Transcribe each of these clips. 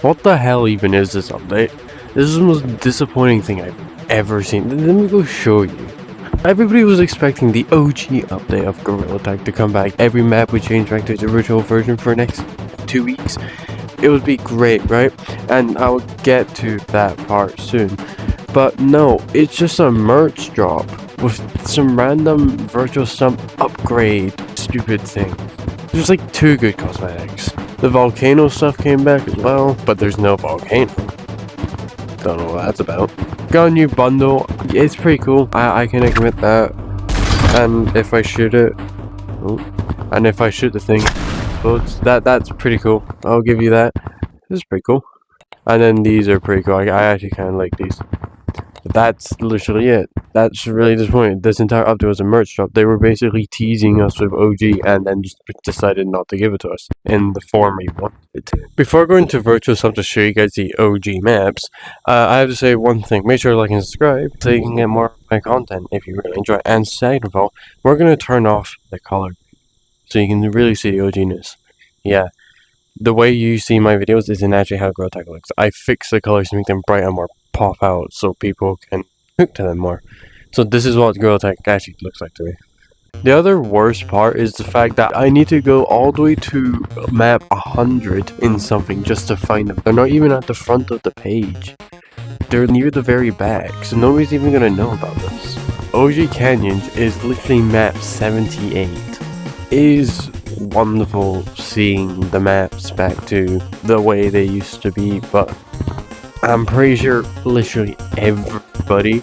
What the hell even is this update? This is the most disappointing thing I've ever seen. Let me go show you. Everybody was expecting the OG update of Gorilla Tag to come back. Every map would change back to its original version for the next 2 weeks. It would be great, right? And I will get to that part soon. But no, it's just a merch drop with some random virtual stump upgrade stupid thing. There's like 2 good cosmetics. The volcano stuff came back as well, but there's no volcano. Don't know what that's about. Got a new bundle. It's pretty cool. I can admit that. And if I shoot it, and if I shoot the thing, that's pretty cool. I'll give you that. This is pretty cool. And then these are pretty cool. I actually kind of like these. But that's literally it. That's really disappointing. This entire update was a merch drop. They were basically teasing us with OG and then just decided not to give it to us in the form we wanted. Before going to virtual stuff to show you guys the OG maps, I have to say one thing. Make sure to like and subscribe so you can get more of my content if you really enjoy it. And second of all, we're going to turn off the color so you can really see the OG-ness. Yeah. The way you see my videos isn't actually how Gorilla Tag looks. I fix the colors to make them bright and more pop out so people can hook to them more. So this is what Gorilla Tag actually looks like to me. The other worst part is the fact that I need to go all the way to map 100 in something just to find them. They're not even at the front of the page. They're near the very back, so nobody's even gonna know about this. OG Canyons is literally map 78. It is wonderful seeing the maps back to the way they used to be, but I'm pretty sure literally everybody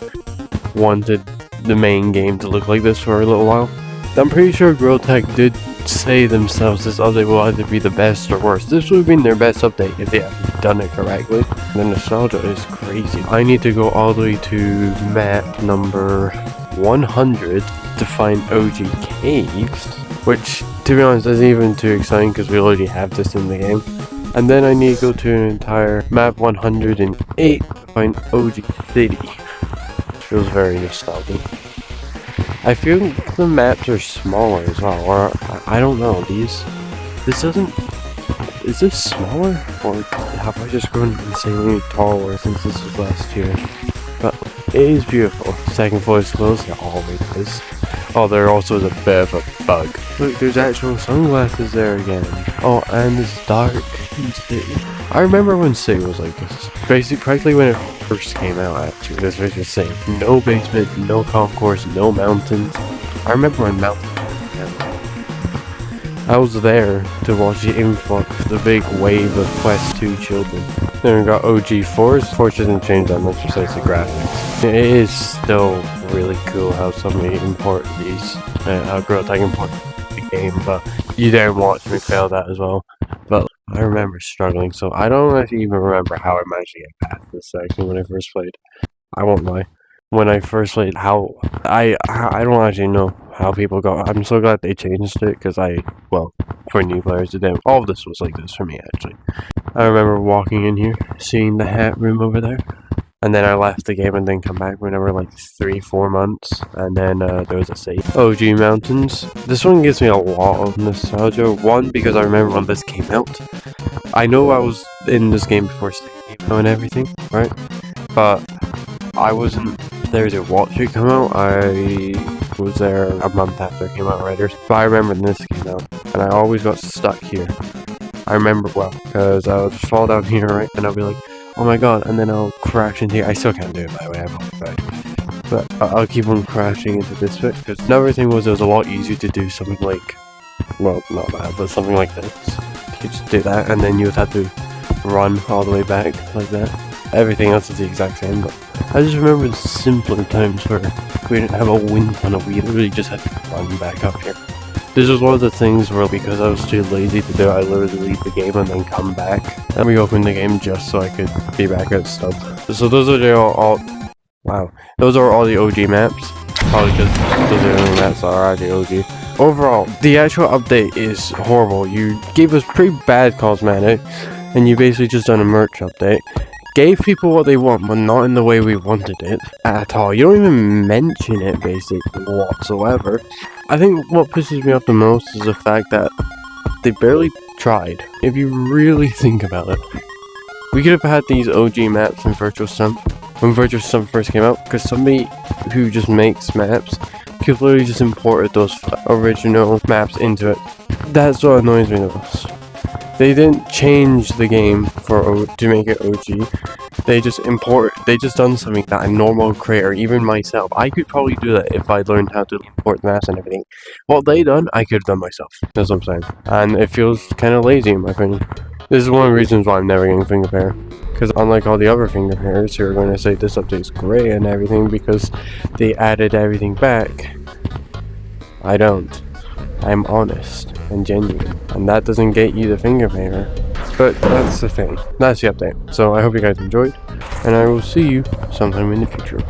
wanted the main game to look like this for a little while. I'm pretty sure Gorilla Tag did say themselves this update will either be the best or worst. This would have been their best update if they had done it correctly. The nostalgia is crazy. I need to go all the way to map number 100 to find OG Caves, which to be honest isn't even too exciting because we already have this in the game. And then I need to go to an entire map 108 to find OG City. Feels very nostalgic. I feel the maps are smaller as well, or I don't know. Is this smaller, or have I just grown insanely taller since this was last year? But it is beautiful. Second floor is closed, it always is. Oh, there also is a bit of a bug. Look, there's actual sunglasses there again. Oh, and it's dark in City. I remember when City was like this. Basically, practically when it first came out, actually. This was just saying, no basement, no concourse, no mountains. I remember when mountains came out. I was there to watch the influx, the big wave of Quest 2 children. Then we got OG Force. Force doesn't change that much besides the graphics. It is still really cool how somebody import these, how Gorilla Tag import the game, but you didn't watch me fail that as well. But I remember struggling, so I don't actually even remember how I managed to get past this section when I first played. I won't lie. When I first played, I don't actually know how people got. I'm so glad they changed it because for new players, all of this was like this for me actually. I remember walking in here, seeing the hat room over there, and then I left the game and then come back whenever like 3-4 months, and then there was a save. OG Mountains. This one gives me a lot of nostalgia. One, because I remember when this came out. I know I was in this game before Steam came out and everything, right? But I wasn't there to watch it come out. I was there a month after it came out, Raiders. But I remember when this came out, and I always got stuck here. I remember well, because I would just fall down here, right? And I'll be like, oh my god, and then I'll crash into here. I still can't do it, by the way, I'm not. But I'll keep on crashing into this bit, because another thing was it was a lot easier to do something like, well, not that, but something like this. You just do that, and then you would have to run all the way back, like that. Everything else is the exact same, but I just remember the simpler times where we didn't have a wind tunnel, we literally just had to run back up here. This was one of the things where, because I was too lazy to do it, I literally leave the game and then come back and reopen the game just so I could be back at stub. So those are those are all the OG maps. Probably because those are the only maps that are actually OG. Overall, the actual update is horrible. You gave us pretty bad cosmetic, and you basically just done a merch update. Gave people what they want, but not in the way we wanted it at all. You don't even mention it basically whatsoever. I think what pisses me off the most is the fact that they barely tried. If you really think about it, We could have had these OG maps in Virtual Stump when Virtual Stump first came out, because somebody who just makes maps could literally just imported those original maps into it. That's what annoys me the most. They didn't change the game to make it OG. They just done something that a normal creator, even myself, I could probably do that if I learned how to import maps and everything. What they done, I could have done myself. That's what I'm saying. And it feels kind of lazy in my opinion. This is one of the reasons why I'm never getting Finger Pair. Because unlike all the other Finger Pairs who are going to say this update's great and everything because they added everything back, I don't. I'm honest and genuine. And that doesn't get you the Finger Pair. But that's the thing. That's the update. So I hope you guys enjoyed. And I will see you sometime in the future.